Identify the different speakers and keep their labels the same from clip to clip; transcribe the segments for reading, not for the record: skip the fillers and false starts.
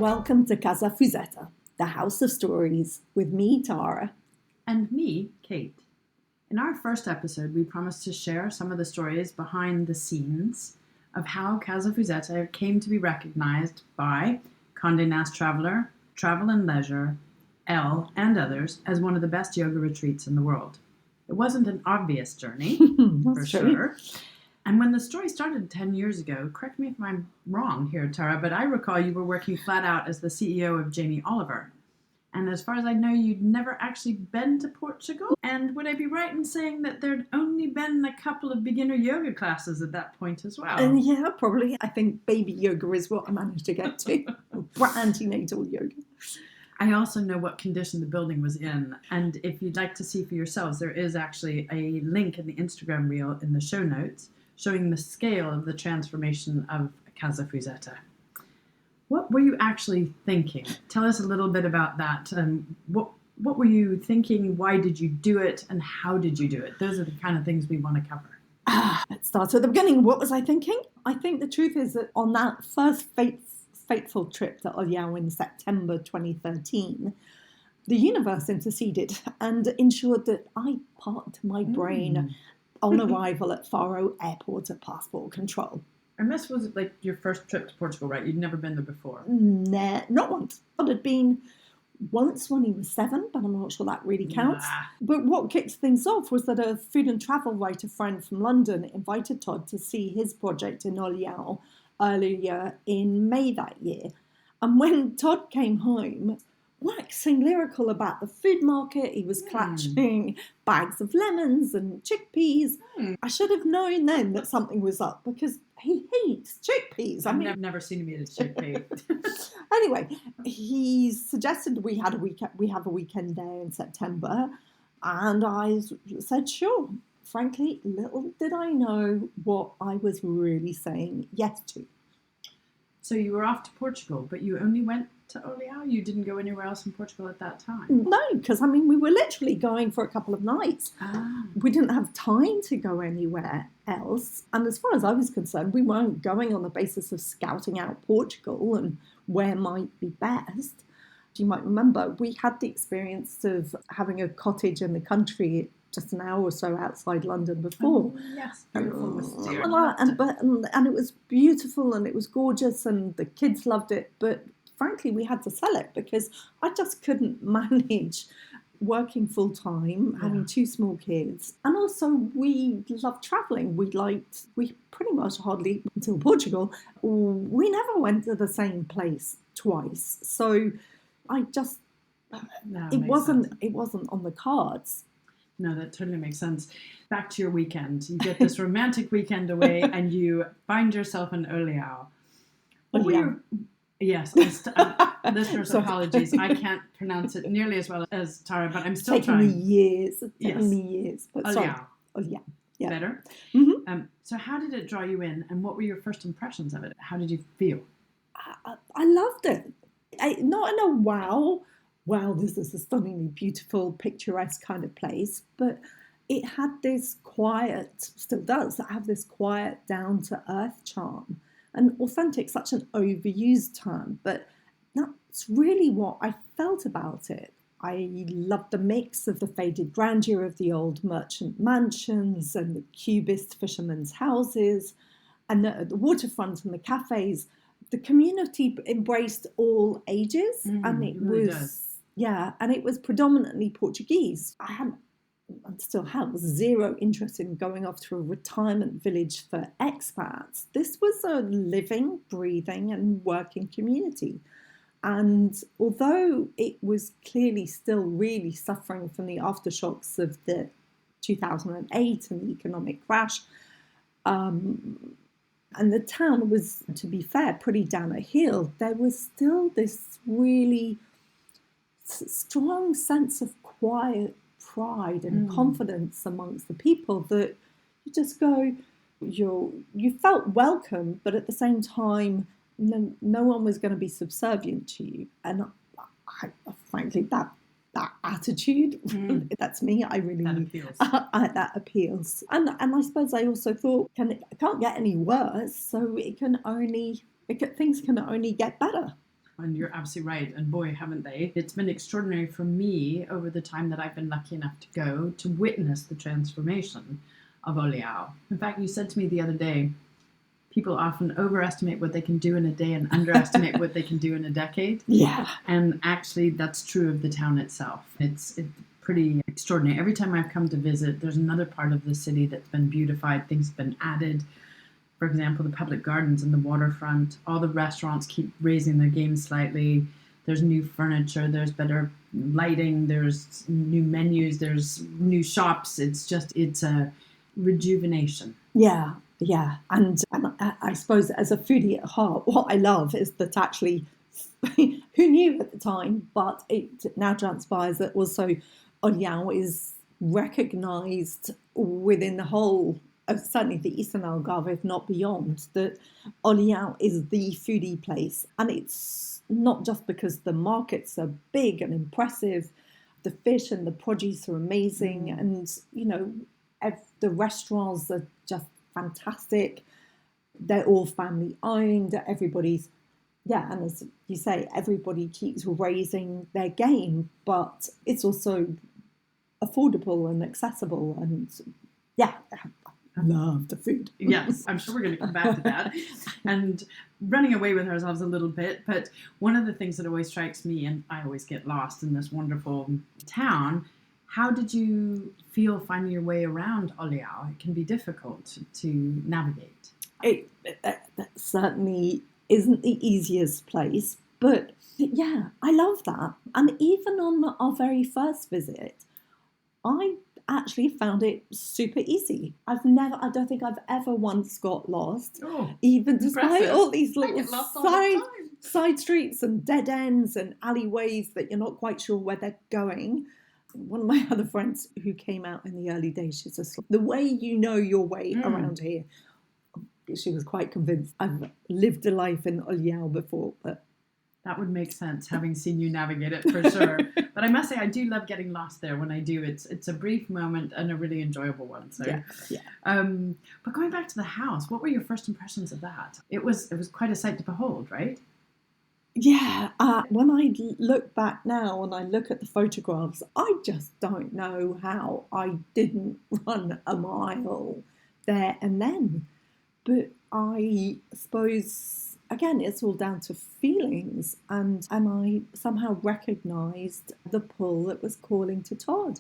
Speaker 1: Welcome to Casa Fuzetta, the house of stories, with me, Tara.
Speaker 2: And me, Kate. In our first episode, we promised to share some of the stories behind the scenes of how Casa Fuzetta came to be recognized by Condé Nast Traveler, Travel and Leisure, Elle, and others as one of the best yoga retreats in the world. It wasn't an obvious journey, for sure. And when the story started 10 years ago, correct me if I'm wrong here, Tara, but I recall you were working flat out as the CEO of Jamie Oliver. And as far as I know, you'd never actually been to Portugal. And would I be right in saying that there'd only been a couple of beginner yoga classes at that point as well?
Speaker 1: And yeah, probably. I think baby yoga is what I managed to get to. Antenatal yoga.
Speaker 2: I also know what condition the building was in. And if you'd like to see for yourselves, there is actually a link in the Instagram reel in the show notes showing the scale of the transformation of Casa Fuzetta. What were you actually thinking? Tell us a little bit about that. What were you thinking? Why did you do it? And how did you do it? Those are the kind of things we want to cover.
Speaker 1: Let's start at the beginning. What was I thinking? I think the truth is that on that first fateful trip to Olhão in September 2013, the universe interceded and ensured that I parked my brain on arrival at Faro Airport at passport control.
Speaker 2: And this was like your first trip to Portugal, right? You'd never been there before?
Speaker 1: Nah, not once. It had been once when he was 7, but I'm not sure that really counts. But what kicked things off was that a food and travel writer friend from London invited Todd to see his project in Olhão earlier in May that year. And when Todd came home, waxing lyrical about the food market, he was clutching bags of lemons and chickpeas. I should have known then that something was up because he hates chickpeas.
Speaker 2: I've never seen him eat a chickpea.
Speaker 1: Anyway, he suggested we have a weekend there in September, and I said sure. Frankly, little did I know what I was really saying yes to.
Speaker 2: So you were off to Portugal, but you only went to Olhão? You didn't go anywhere else in Portugal at that time?
Speaker 1: No, because, we were literally going for a couple of nights. We didn't have time to go anywhere else. And as far as I was concerned, we weren't going on the basis of scouting out Portugal and where might be best. You might remember, we had the experience of having a cottage in the country just an hour or so outside London before.
Speaker 2: Oh, yes, beautiful.
Speaker 1: And it was beautiful and it was gorgeous and the kids loved it. But frankly, we had to sell it because I just couldn't manage working full time, having 2 small kids. And also we loved traveling. We pretty much hardly, until Portugal, we never went to the same place twice. So I just, it wasn't on the cards.
Speaker 2: No, that totally makes sense. Back to your weekend. You get this romantic weekend away and you find yourself in Olhão. Yes, listeners, apologies. I can't pronounce it nearly as well as Tara, but I'm still trying.
Speaker 1: It's taken me years. But
Speaker 2: Olhão.
Speaker 1: Olhão. Yeah.
Speaker 2: Better?
Speaker 1: Mm-hmm.
Speaker 2: So how did it draw you in and what were your first impressions of it? How did you feel?
Speaker 1: I loved it. Not in a wow, this is a stunningly beautiful, picturesque kind of place, but it had this quiet, still does have this quiet, down-to-earth charm. And authentic, such an overused term, but that's really what I felt about it. I loved the mix of the faded grandeur of the old merchant mansions and the cubist fishermen's houses and the waterfront and the cafes. The community embraced all ages, and it
Speaker 2: really
Speaker 1: was
Speaker 2: does.
Speaker 1: And it was predominantly Portuguese. I had and still have zero interest in going off to a retirement village for expats. This was a living, breathing and working community. And although it was clearly still really suffering from the aftershocks of the 2008 and the economic crash, and the town was, to be fair, pretty down a hill, there was still this really strong sense of quiet pride and confidence amongst the people that you just go, you felt welcome, but at the same time, no one was going to be subservient to you. And frankly, that attitude, that's me. I really
Speaker 2: that appeals.
Speaker 1: That appeals. And I suppose I also thought, it can't get any worse, so things can only get better.
Speaker 2: And you're absolutely right. And boy, haven't they. It's been extraordinary for me over the time that I've been lucky enough to go to witness the transformation of Olhão. In fact, you said to me the other day, people often overestimate what they can do in a day and underestimate what they can do in a decade.
Speaker 1: Yeah.
Speaker 2: And actually, that's true of the town itself. It's pretty extraordinary. Every time I've come to visit, there's another part of the city that's been beautified. Things have been added. For example, the public gardens and the waterfront. All the restaurants keep raising their game slightly. There's new furniture. There's better lighting. There's new menus. There's new shops. It's a rejuvenation.
Speaker 1: Yeah. Yeah, and I suppose as a foodie at heart, what I love is that actually, who knew at the time, but it now transpires that also Olhão is recognised within the whole of certainly the Eastern Algarve, if not beyond, that Olhão is the foodie place. And it's not just because the markets are big and impressive, the fish and the produce are amazing, and, you know, the restaurants are just fantastic. They're all family owned. Everybody's, and as you say, everybody keeps raising their game, but it's also affordable and accessible. And I love the food.
Speaker 2: Yes, I'm sure we're going to come back to that. And running away with ourselves a little bit, but one of the things that always strikes me, and I always get lost in this wonderful town, how did you feel finding your way around Olhão? It can be difficult to navigate.
Speaker 1: It certainly isn't the easiest place, but I love that. And even on our very first visit, I actually found it super easy. I don't think I've ever once got lost, even despite all these little side streets and dead ends and alleyways that you're not quite sure where they're going. One of my other friends who came out in the early days, she says, the way you know your way around here, she was quite convinced. I've lived a life in Olhão before, but
Speaker 2: that would make sense, having seen you navigate it for sure. But I must say, I do love getting lost there when I do. It's a brief moment and a really enjoyable one. So, but going back to the house, what were your first impressions of that? It was quite a sight to behold, right?
Speaker 1: Yeah, when I look back now and I look at the photographs, I just don't know how I didn't run a mile there and then. But I suppose, again, it's all down to feelings, and I somehow recognised the pull that was calling to Todd.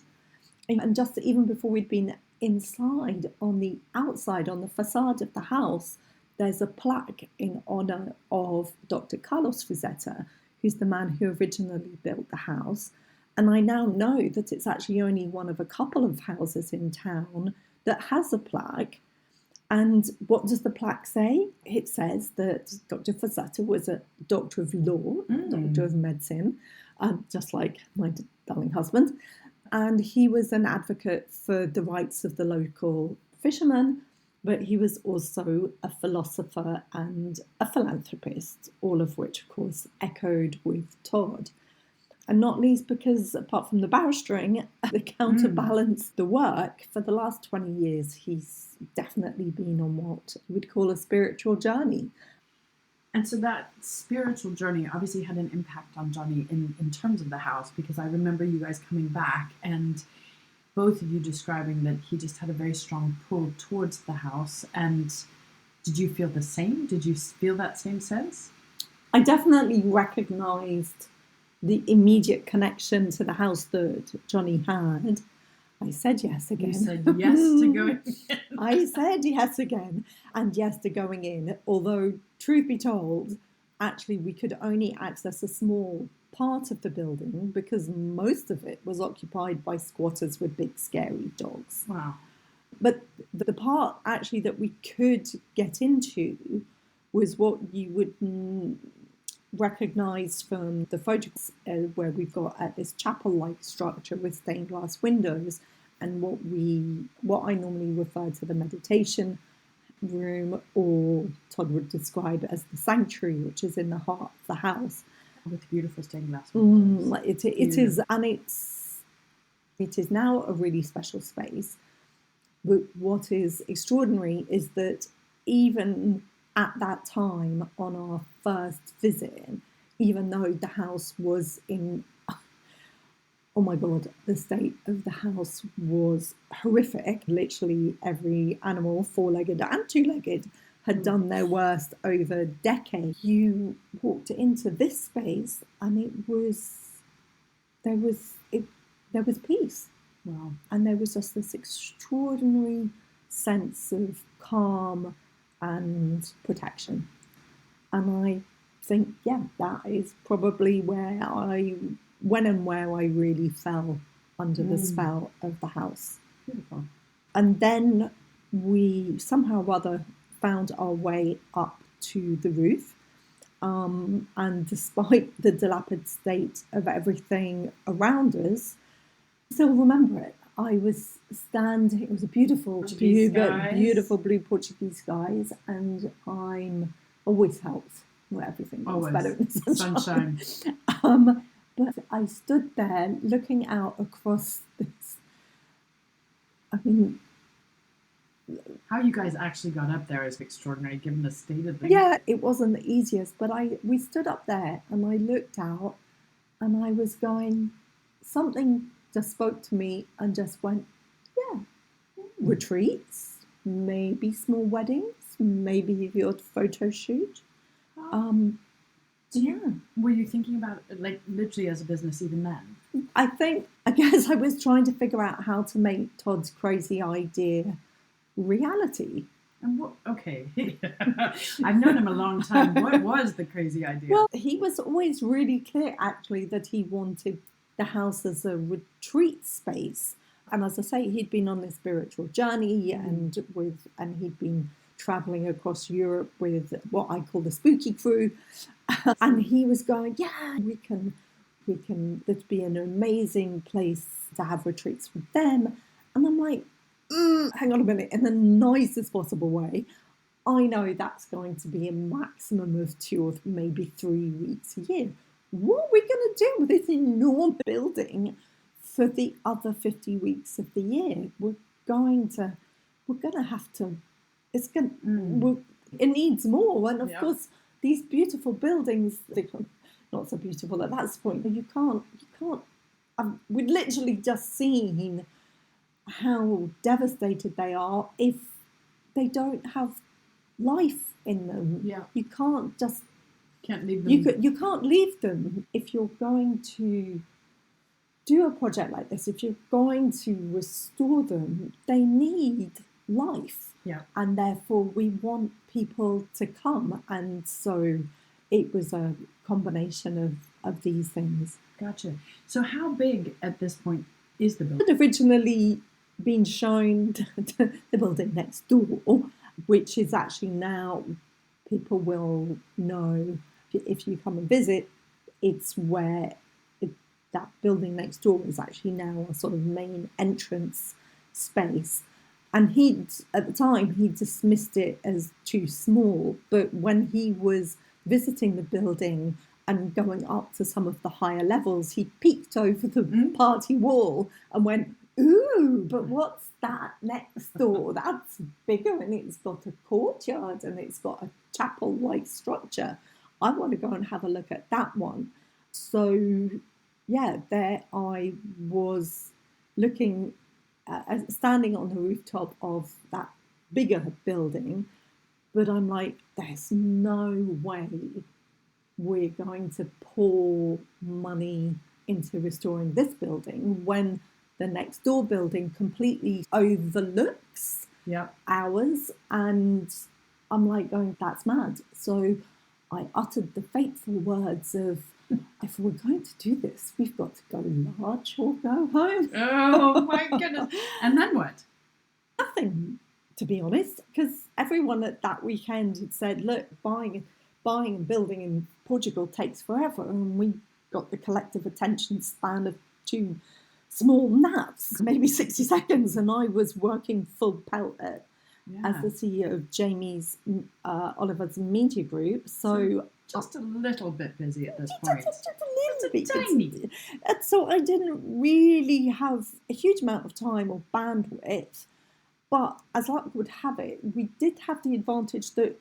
Speaker 1: And just even before we'd been inside, on the outside, on the facade of the house, there's a plaque in honour of Dr. Carlos Fuzetta, who's the man who originally built the house. And I now know that it's actually only one of a couple of houses in town that has a plaque. And what does the plaque say? It says that Dr. Fuzetta was a doctor of law, doctor of medicine, just like my darling husband. And he was an advocate for the rights of the local fishermen, but he was also a philosopher and a philanthropist, all of which, of course, echoed with Todd. And not least because, apart from the barristering, the counterbalance the work, for the last 20 years, he's definitely been on what we'd call a spiritual journey.
Speaker 2: And so that spiritual journey obviously had an impact on Johnny in terms of the house, because I remember you guys coming back and both of you describing that he just had a very strong pull towards the house. And did you feel the same? Did you feel that same sense?
Speaker 1: I definitely recognised the immediate connection to the house that Johnny had. I said yes again.
Speaker 2: You said yes to going in.
Speaker 1: I said yes again and yes to going in. Although, truth be told, actually we could only access a small part of the building because most of it was occupied by squatters with big scary dogs.
Speaker 2: Wow.
Speaker 1: But the part actually that we could get into was what you would recognise from the photographs where we've got this chapel-like structure with stained glass windows, and what I normally refer to the meditation room, or Todd would describe as the sanctuary, which is in the heart of the house.
Speaker 2: With beautiful stained glass windows.
Speaker 1: It is, and it is now a really special space. But what is extraordinary is that even at that time, on our first visit, even though the house was in, oh my God, the state of the house was horrific. Literally every animal, four-legged and two-legged, had done their worst over decades. You walked into this space and there was peace.
Speaker 2: Wow.
Speaker 1: And there was just this extraordinary sense of calm and protection. And I think, yeah, that is probably where I really fell under the spell of the house.
Speaker 2: Beautiful.
Speaker 1: And then we somehow or other found our way up to the roof. And despite the dilapidated state of everything around us, I still remember it. I was standing, it was a beautiful blue Portuguese skies, and I'm always helps where everything was better in the sunshine. But I stood there looking out across this. I mean,
Speaker 2: how you guys actually got up there is extraordinary, given the state of things.
Speaker 1: Yeah, it wasn't the easiest, but we stood up there and I looked out and I was going, something just spoke to me and just went, yeah, retreats, maybe small weddings, maybe the odd photo shoot.
Speaker 2: Were you thinking about it, like, literally as a business even then?
Speaker 1: I guess I was trying to figure out how to make Todd's crazy idea reality.
Speaker 2: And what? Okay, I've known him a long time. What was the crazy idea?
Speaker 1: Well, he was always really clear, actually, that he wanted the house as a retreat space. And as I say, he'd been on this spiritual journey, and he'd been traveling across Europe with what I call the spooky crew. And he was going, yeah, we can. There'd be an amazing place to have retreats with them. And I'm like, hang on a minute, in the nicest possible way, I know that's going to be a maximum of 2 or maybe 3 weeks a year. What are we going to do with this enormous building for the other 50 weeks of the year? We're going to have to, it needs more. And of course, these beautiful buildings, they're not so beautiful at that point, but you can't, we'd literally just seen how devastated they are if they don't have life in them.
Speaker 2: Yeah.
Speaker 1: You can't
Speaker 2: leave them.
Speaker 1: You can't leave them. If you're going to do a project like this, if you're going to restore them, they need life.
Speaker 2: Yeah.
Speaker 1: And therefore we want people to come. And so it was a combination of these things.
Speaker 2: Gotcha. So how big at this point is the building?
Speaker 1: It had originally been shown to the building next door, which is actually now, people will know if you come and visit, it's where that building next door is actually now a sort of main entrance space. And at the time, he dismissed it as too small. But when he was visiting the building and going up to some of the higher levels, he peeked over the party wall and went, ooh, but what's that next door? That's bigger, and it's got a courtyard and it's got a chapel-like structure. I want to go and have a look at that one. So, yeah, there I was looking, standing on the rooftop of that bigger building, but I'm like, there's no way we're going to pour money into restoring this building when the next door building completely overlooks ours. And I'm like going, that's mad. So I uttered the fateful words of, if we're going to do this, we've got to go large or go home.
Speaker 2: Oh my goodness. And then what?
Speaker 1: Nothing, to be honest, because everyone at that weekend had said, look, buying and building in Portugal takes forever. And we got the collective attention span of 2 small naps, maybe 60 seconds. And I was working full pelt as the CEO of Jamie's Oliver's media group. So
Speaker 2: just a little bit busy at this point.
Speaker 1: Just a little bit.
Speaker 2: Tiny.
Speaker 1: And so I didn't really have a huge amount of time or bandwidth. But as luck would have it, we did have the advantage that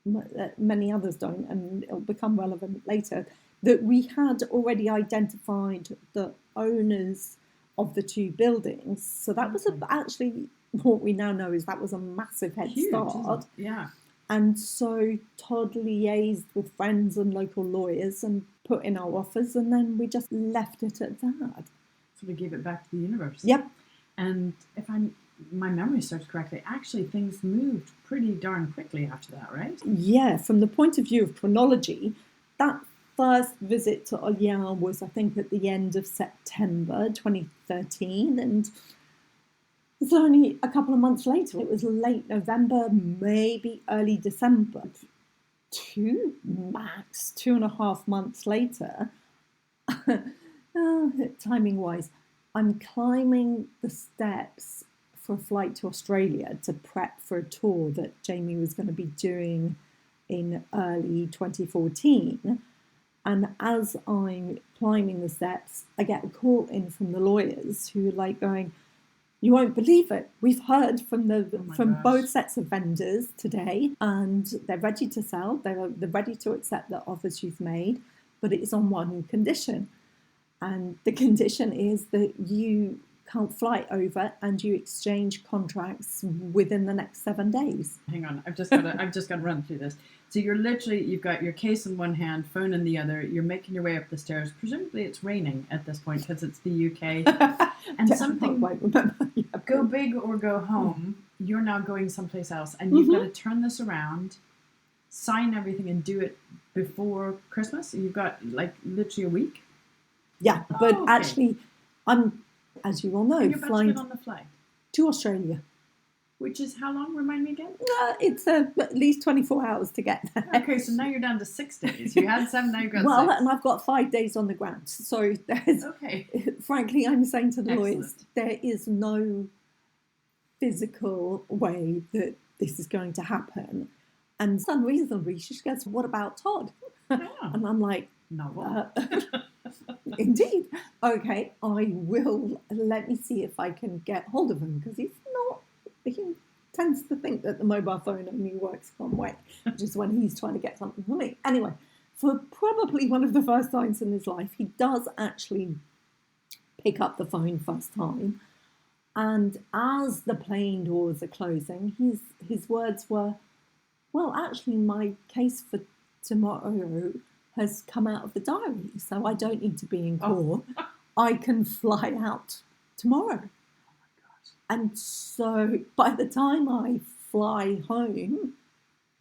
Speaker 1: many others don't, and it'll become relevant later, that we had already identified the owners of the two buildings. So that was actually what we now know is that was a massive head start.
Speaker 2: Yeah.
Speaker 1: And so Todd liaised with friends and local lawyers and put in our offers, and then we just left it at that.
Speaker 2: So we gave it back to the universe.
Speaker 1: Yep.
Speaker 2: And if my memory serves correctly, actually things moved pretty darn quickly after that, right?
Speaker 1: Yeah, from the point of view of chronology, that first visit to Olhão was, I think, at the end of September 2013, and it's only a couple of months later. It was late November, maybe early December. 2.5 months later, timing-wise, I'm climbing the steps for a flight to Australia to prep for a tour that Jamie was going to be doing in early 2014. And as I'm climbing the steps, I get a call in from the lawyers who are like going, "You won't believe it. We've heard from both sets of vendors today, and they're ready to sell. They're ready to accept the offers you've made, but it's on one condition. And the condition is that you can't fly over and you exchange contracts within the next 7 days."
Speaker 2: Hang on, I've just got to run through this. So you've got your case in one hand, phone in the other. You're making your way up the stairs. Presumably it's raining at this point because it's the UK. And something go big or go home. You're now going someplace else, and you've got to turn this around, sign everything, and do it before Christmas. You've got like literally a week.
Speaker 1: Yeah, but actually, I'm, as you all know,
Speaker 2: you're about
Speaker 1: flying
Speaker 2: to get on the flight
Speaker 1: to Australia.
Speaker 2: Which is how long? Remind me again.
Speaker 1: It's at least 24 hours to get there.
Speaker 2: Okay, so now you're down to 6 days. You had 7, now you've got 6.
Speaker 1: Well, and I've got 5 days on the ground. So there's, frankly, I'm saying to the lawyers, there is no physical way that this is going to happen. And unreasonably, she goes, "What about Todd?"
Speaker 2: Yeah.
Speaker 1: And I'm like,
Speaker 2: "No."
Speaker 1: Indeed. Okay, I will. Let me see if I can get hold of him, because he tends to think that the mobile phone only works one way, which is when he's trying to get something from me. Anyway, for probably one of the first times in his life, he does actually pick up the phone first time. And as the plane doors are closing, his words were, "Well, actually, my case for tomorrow has come out of the diary, so I don't need to be in court. I can fly out tomorrow." And so by the time I fly home,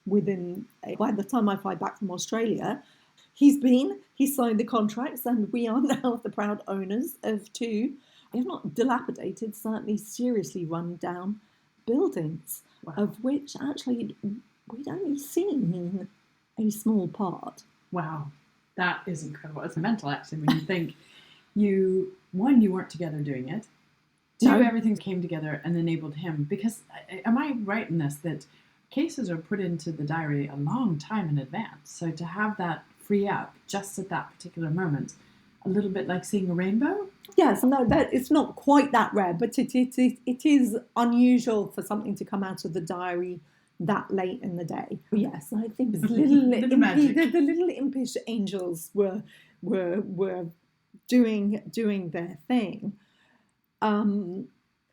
Speaker 1: by the time I fly back from Australia, he's signed the contracts, and we are now the proud owners of two, if not dilapidated, certainly seriously run down buildings, of which actually we'd only seen a small part.
Speaker 2: Wow, that is incredible. It's mental, actually, when you think you weren't together doing it. 2, everything came together and enabled him. Because, am I right in this, that cases are put into the diary a long time in advance? So to have that free up just at that particular moment, a little bit like seeing a rainbow?
Speaker 1: Yes, no, it's not quite that rare, but it is unusual for something to come out of the diary that late in the day. Yes, I think the little impish angels were doing their thing.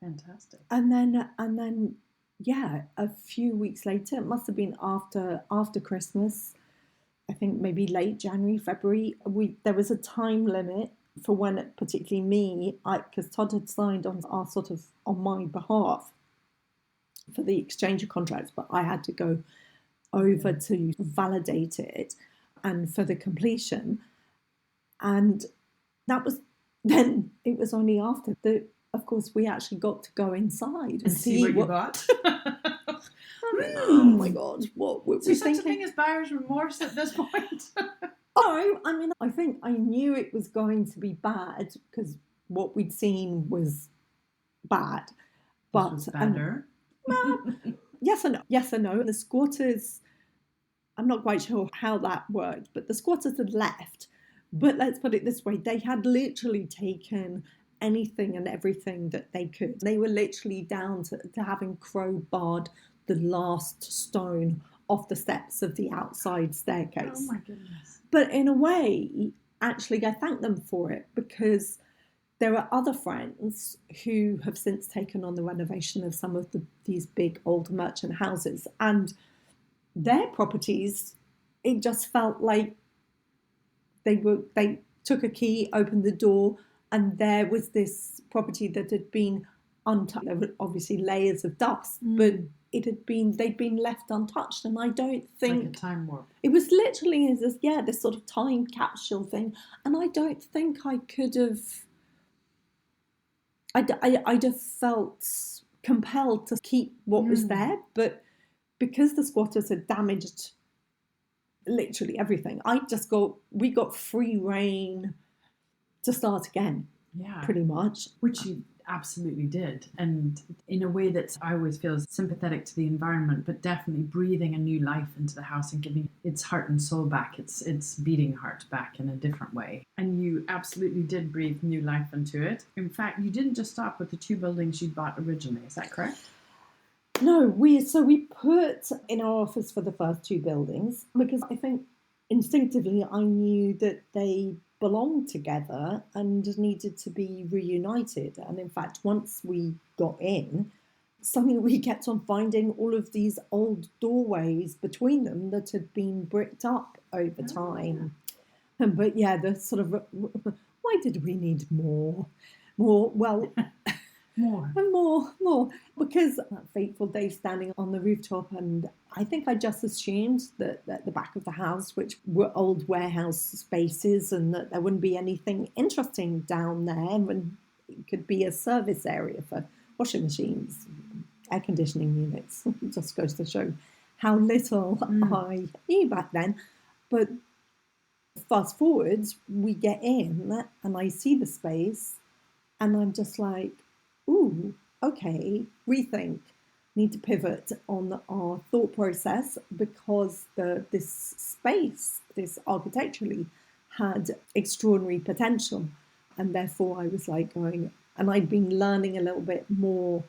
Speaker 2: Fantastic.
Speaker 1: And then, yeah, a few weeks later, it must have been after Christmas, I think maybe late January, February, there was a time limit for when, particularly me, because Todd had signed on my behalf for the exchange of contracts, but I had to go over to validate it and for the completion. And that was then, it was only after that, of course, we actually got to go inside
Speaker 2: and see what you got.
Speaker 1: Oh my God, what were we
Speaker 2: thinking? Such a thing as buyer's remorse at this point?
Speaker 1: I think I knew it was going to be bad because what we'd seen was bad. But
Speaker 2: this was better.
Speaker 1: Yes and no. The squatters, I'm not quite sure how that worked, but the squatters had left. But let's put it this way, they had literally taken anything and everything that they could. They were literally down to having crowbarred the last stone off the steps of the outside staircase.
Speaker 2: Oh my goodness.
Speaker 1: But in a way, actually, I thank them for it, because there are other friends who have since taken on the renovation of some of these big old merchant houses, and their properties, it just felt like they took a key, opened the door, and there was this property that had been untouched. There were obviously layers of dust, but they'd been left untouched. And I don't think,
Speaker 2: like a time warp.
Speaker 1: It was literally this sort of time capsule thing. And I don't think I could have. I'd have felt compelled to keep what was there, but because the squatters had damaged literally everything, we got free reign to start again.
Speaker 2: Yeah,
Speaker 1: pretty much.
Speaker 2: Which you absolutely did, and in a way that I always feel sympathetic to the environment, but definitely breathing a new life into the house and giving its heart and soul back, its beating heart back in a different way. And you absolutely did breathe new life into it. In fact, you didn't just stop with the 2 buildings you'd bought originally, is that correct?
Speaker 1: No, we put in our offers for the first 2 buildings because I think instinctively I knew that they belonged together and needed to be reunited. And in fact, once we got in, suddenly we kept on finding all of these old doorways between them that had been bricked up over time. But yeah, the sort of, why did we need more? Well,
Speaker 2: more.
Speaker 1: And more. Because that fateful day standing on the rooftop, and I think I just assumed that at the back of the house, which were old warehouse spaces, and that there wouldn't be anything interesting down there, and it could be a service area for washing machines, air conditioning units. It just goes to show how little I knew back then. But fast forwards, we get in and I see the space and I'm just like, ooh, okay, rethink. Need to pivot on our thought process because this space, this architecturally, had extraordinary potential. And therefore I was like going, and I'd been learning a little bit more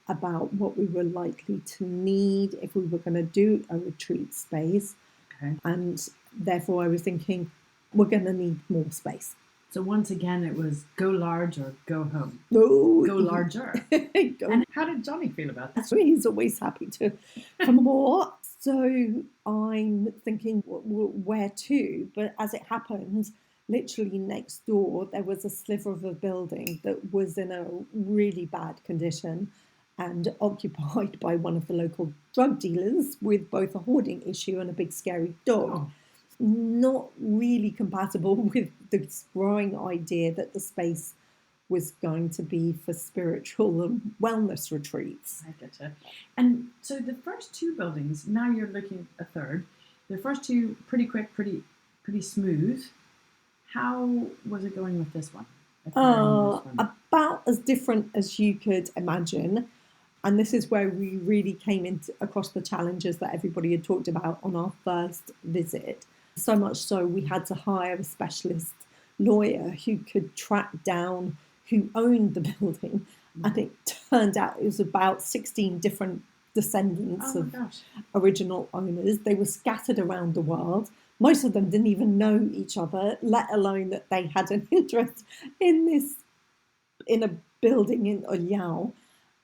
Speaker 1: about what we were likely to need if we were going to do a retreat space.
Speaker 2: Okay.
Speaker 1: And therefore I was thinking, we're going to need more space.
Speaker 2: So once again, it was go large or go home.
Speaker 1: No,
Speaker 2: go larger. And how did Johnny feel about that?
Speaker 1: He's always happy for more. So I'm thinking, where to? But as it happened, literally next door, there was a sliver of a building that was in a really bad condition and occupied by one of the local drug dealers with both a hoarding issue and a big scary dog.
Speaker 2: Oh.
Speaker 1: Not really compatible with this growing idea that the space was going to be for spiritual and wellness retreats.
Speaker 2: I get you. And so the first 2 buildings, now you're looking at a third. The first 2, pretty quick, pretty smooth. How was it going with this one?
Speaker 1: About as different as you could imagine. And this is where we really came across the challenges that everybody had talked about on our first visit. So much so we had to hire a specialist lawyer who could track down who owned the building. And it turned out it was about 16 different descendants of original owners. They were scattered around the world. Most of them didn't even know each other, let alone that they had an interest in a building in Olhão.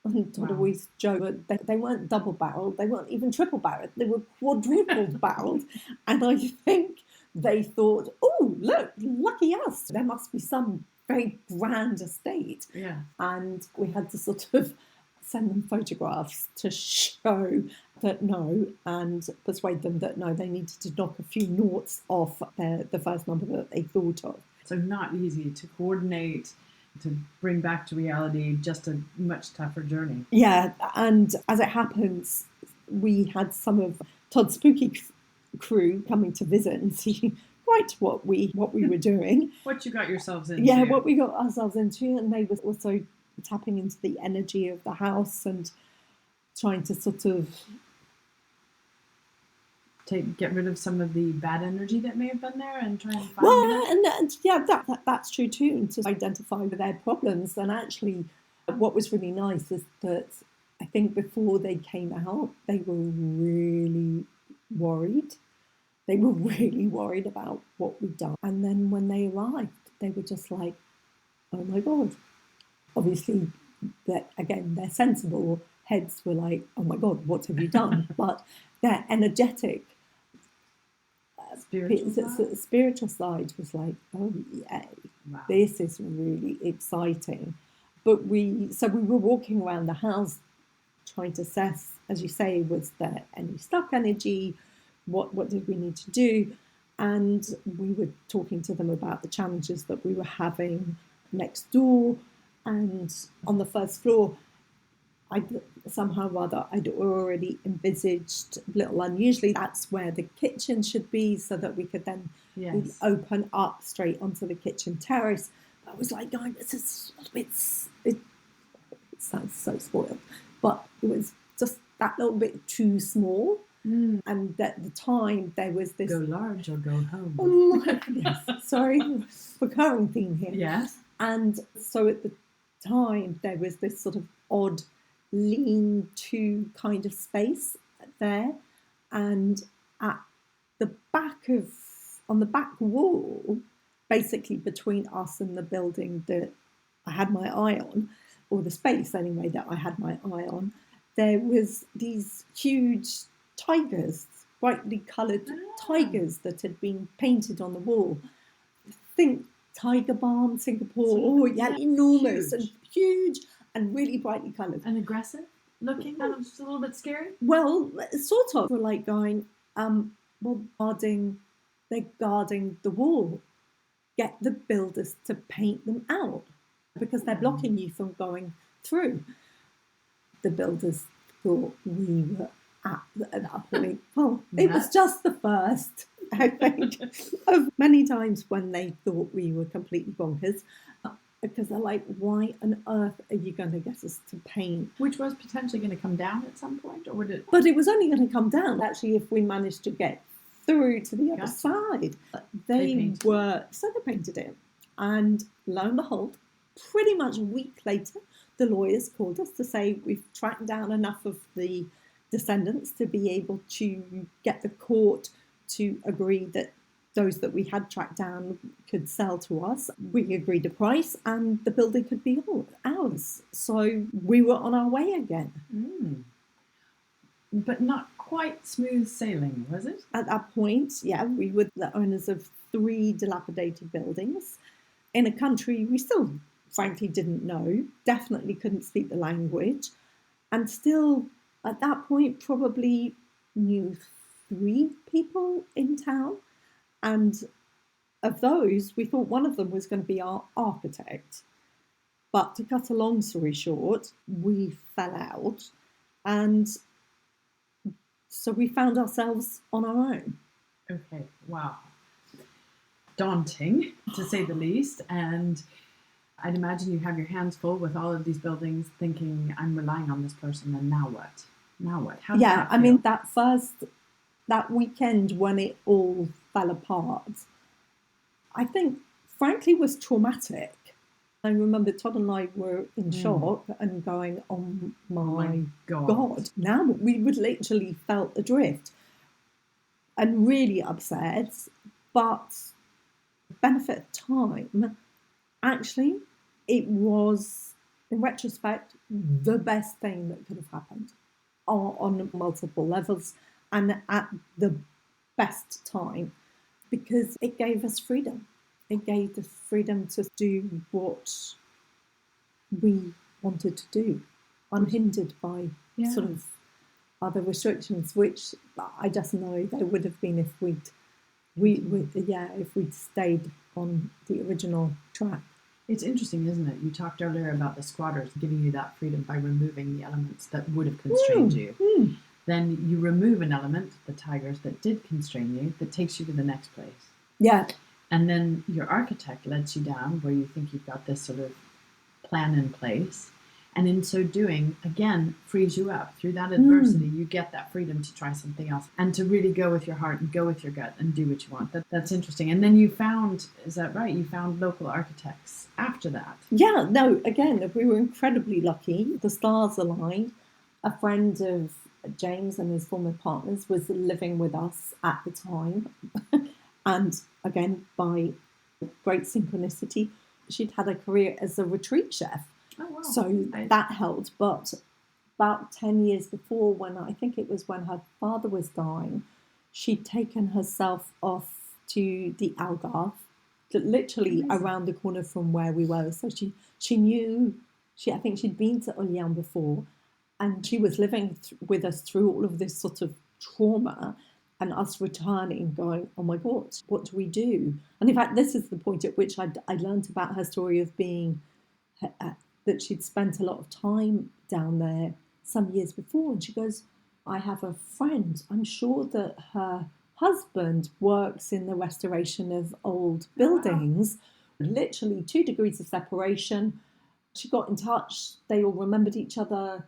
Speaker 1: And Todd always joked that they weren't double-barreled, they weren't even triple-barreled, they were quadruple-barreled. And I think they thought, oh, look, lucky us, there must be some very grand estate.
Speaker 2: Yeah.
Speaker 1: And we had to sort of send them photographs to show that no, and persuade them that no, they needed to knock a few noughts off the first number that they thought of.
Speaker 2: So not easy to coordinate, to bring back to reality, just a much tougher journey.
Speaker 1: Yeah, and as it happens, we had some of Todd's spooky crew coming to visit and see quite what we were doing.
Speaker 2: What you got yourselves into.
Speaker 1: Yeah, what we got ourselves into, and they were also tapping into the energy of the house and trying to sort of
Speaker 2: get rid of some of the bad energy that may have been there and try and find
Speaker 1: that's true too, and to identify their problems. And actually what was really nice is that I think before they came out they were really worried. They were really worried about what we'd done. And then when they arrived, they were just like, oh my God. Obviously, their sensible heads were like, oh my God, what have you done? But their energetic spiritual side was like, oh yay, wow. This is really exciting. But we were walking around the house trying to assess, as you say, was there any stuck energy? What did we need to do? And we were talking to them about the challenges that we were having next door. And on the first floor, I'd already envisaged, a little unusually, that's where the kitchen should be, so that we could then really open up straight onto the kitchen terrace. I was like, it sounds so spoiled, but it was just that little bit too small. And at the time, there was this...
Speaker 2: Go large or go home.
Speaker 1: Yes, sorry, recurring theme here.
Speaker 2: Yes.
Speaker 1: And so at the time, there was this sort of odd lean-to kind of space there. And at the on the back wall, basically between us and the building that I had my eye on, or the space anyway that I had my eye on, there was these huge tigers, brightly coloured tigers that had been painted on the wall. Think Tiger Balm, Singapore, enormous and huge and really brightly coloured.
Speaker 2: And aggressive looking, kind of just a little bit scary?
Speaker 1: Well, sort of. We're like going, they're guarding the wall. Get the builders to paint them out because they're blocking you from going through. The builders thought we were at that point. Well, it was just the first, I think, of many times when they thought we were completely bonkers. Because they're like, why on earth are you going to get us to paint?
Speaker 2: Which was potentially going to come down at some point, or would it?
Speaker 1: But it was only going to come down, actually, if we managed to get through to the other side. They painted it. And lo and behold, pretty much a week later, the lawyers called us to say we've tracked down enough of the descendants to be able to get the court to agree that those that we had tracked down could sell to us. We agreed a price and the building could be ours. So we were on our way again.
Speaker 2: But not quite smooth sailing, was it?
Speaker 1: At that point, we were the owners of 3 dilapidated buildings in a country we still frankly didn't know, definitely couldn't speak the language, and still at that point probably knew 3 people in town. And of those, we thought one of them was going to be our architect. But to cut a long story short, we fell out. And so we found ourselves on our own.
Speaker 2: Okay, wow. Daunting, to say the least. And I'd imagine you have your hands full with all of these buildings thinking, I'm relying on this person, and now what? Now what? How did that feel?
Speaker 1: I mean, that weekend when it all fell apart, I think, frankly, was traumatic. I remember Todd and I were in shock and going, oh my God. Now we would literally felt adrift and really upset. But benefit of time, actually, it was, in retrospect, the best thing that could have happened on multiple levels and at the best time, because it gave us freedom. It gave us freedom to do what we wanted to do, unhindered by sort of other restrictions, which I just know there would have been if we'd stayed on the original track.
Speaker 2: It's interesting, isn't it? You talked earlier about the squatters giving you that freedom by removing the elements that would have constrained you. Then you remove an element, the tigers, that did constrain you, that takes you to the next place.
Speaker 1: Yeah.
Speaker 2: And then your architect lets you down where you think you've got this sort of plan in place. And in so doing, again, frees you up. Through that adversity, you get that freedom to try something else and to really go with your heart and go with your gut and do what you want. That's interesting. And then you found, is that right? You found local architects after that.
Speaker 1: Yeah, no, again, we were incredibly lucky. The stars aligned. A friend of James and his former partners was living with us at the time. And again, by great synchronicity, she'd had a career as a retreat chef.
Speaker 2: Oh, wow.
Speaker 1: So that helped. But about 10 years before, when I think it was when her father was dying, she'd taken herself off to the Algarve, literally around the corner from where we were. So she knew, I think she'd been to Olhão before, and she was living with us through all of this sort of trauma, and us returning going, oh my God, what do we do? And in fact, this is the point at which I learned about her story of being, that she'd spent a lot of time down there some years before. And she goes, I have a friend, I'm sure that her husband works in the restoration of old buildings, literally 2 degrees of separation. She got in touch, they all remembered each other,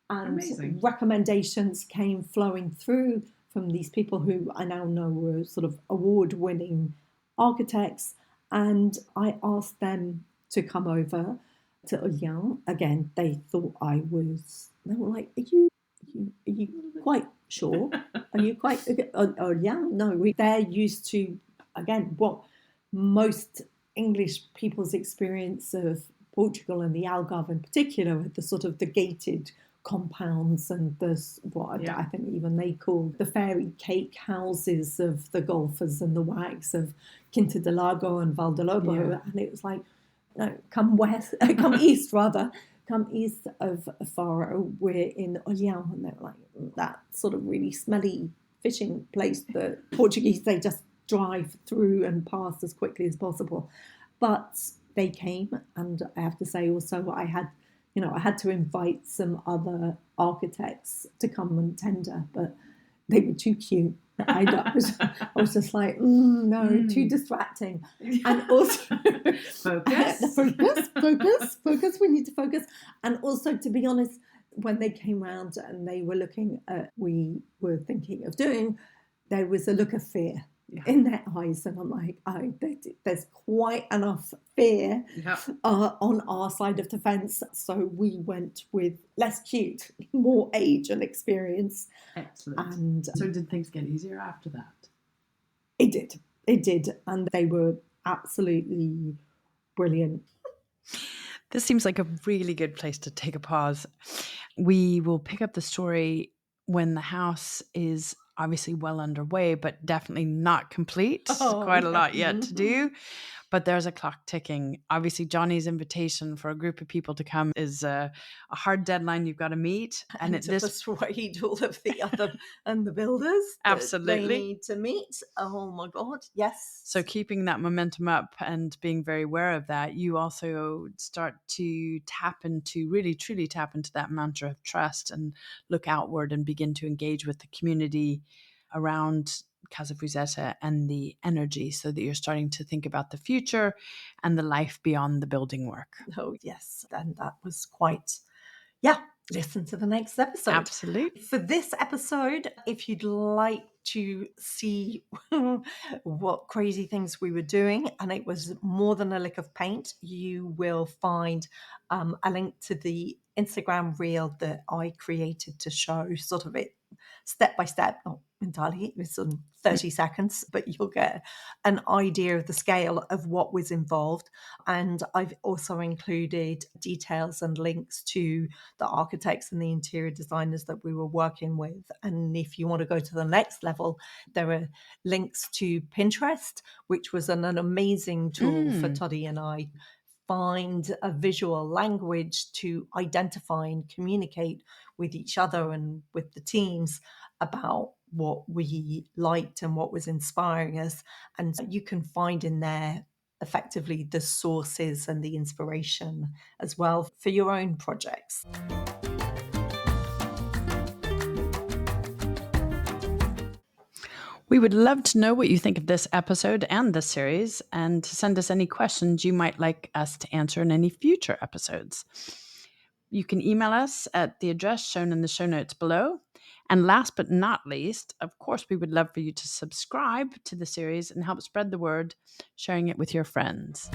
Speaker 1: and
Speaker 2: Amazing.
Speaker 1: Recommendations came flowing through from these people who I now know were sort of award-winning architects. And I asked them to come over to Olhão. Again, they thought they were like, are you quite sure? Are you quite, Olhão? No, they're used to, again, what most English people's experience of Portugal and the Algarve in particular, the sort of the gated compounds and I think even they call the fairy cake houses of the golfers and the wags of Quinta do Lago and Val de Lobo. Yeah. And it was like, no, come east rather. Come east of Faro, we're in Olhão, and they're like that sort of really smelly fishing place that Portuguese, they just drive through and past as quickly as possible. But they came, and I have to say also I had to invite some other architects to come and tender, but they were too cute. I was just like, too distracting. And also, focus. We need to focus. And also, to be honest, when they came round and they were looking at we were thinking of doing, there was a look of fear in their eyes, and I'm like, there's quite enough fear on our side of the fence. So we went with less cute, more age and experience.
Speaker 2: Excellent. And so did things get easier after that?
Speaker 1: It did, and they were absolutely brilliant.
Speaker 2: This seems like a really good place to take a pause. We will pick up the story when the house is obviously well underway, but definitely not complete. Quite a lot yet to do. But there's a clock ticking. Obviously, Johnny's invitation for a group of people to come is a hard deadline you've got to meet.
Speaker 1: And to persuade all of the other and the builders
Speaker 2: absolutely
Speaker 1: they need to meet. Oh my God, yes.
Speaker 2: So keeping that momentum up and being very aware of that, you also start to really truly tap into that mantra of trust and look outward and begin to engage with the community around Casa Fuzetta and the energy, so that you're starting to think about the future and the life beyond the building work.
Speaker 1: Oh, yes. And that was quite, listen to the next episode.
Speaker 2: Absolutely.
Speaker 1: For this episode, if you'd like to see what crazy things we were doing, and it was more than a lick of paint, you will find a link to the Instagram reel that I created to show sort of it step by step, not entirely, it was 30 seconds, but you'll get an idea of the scale of what was involved. And I've also included details and links to the architects and the interior designers that we were working with. And if you want to go to the next level, there are links to Pinterest, which was an amazing tool for Toddy and I find a visual language to identify and communicate with each other and with the teams about what we liked and what was inspiring us. And you can find in there effectively the sources and the inspiration as well for your own projects.
Speaker 2: We would love to know what you think of this episode and this series, and to send us any questions you might like us to answer in any future episodes. You can email us at the address shown in the show notes below. And last but not least, of course, we would love for you to subscribe to the series and help spread the word, sharing it with your friends.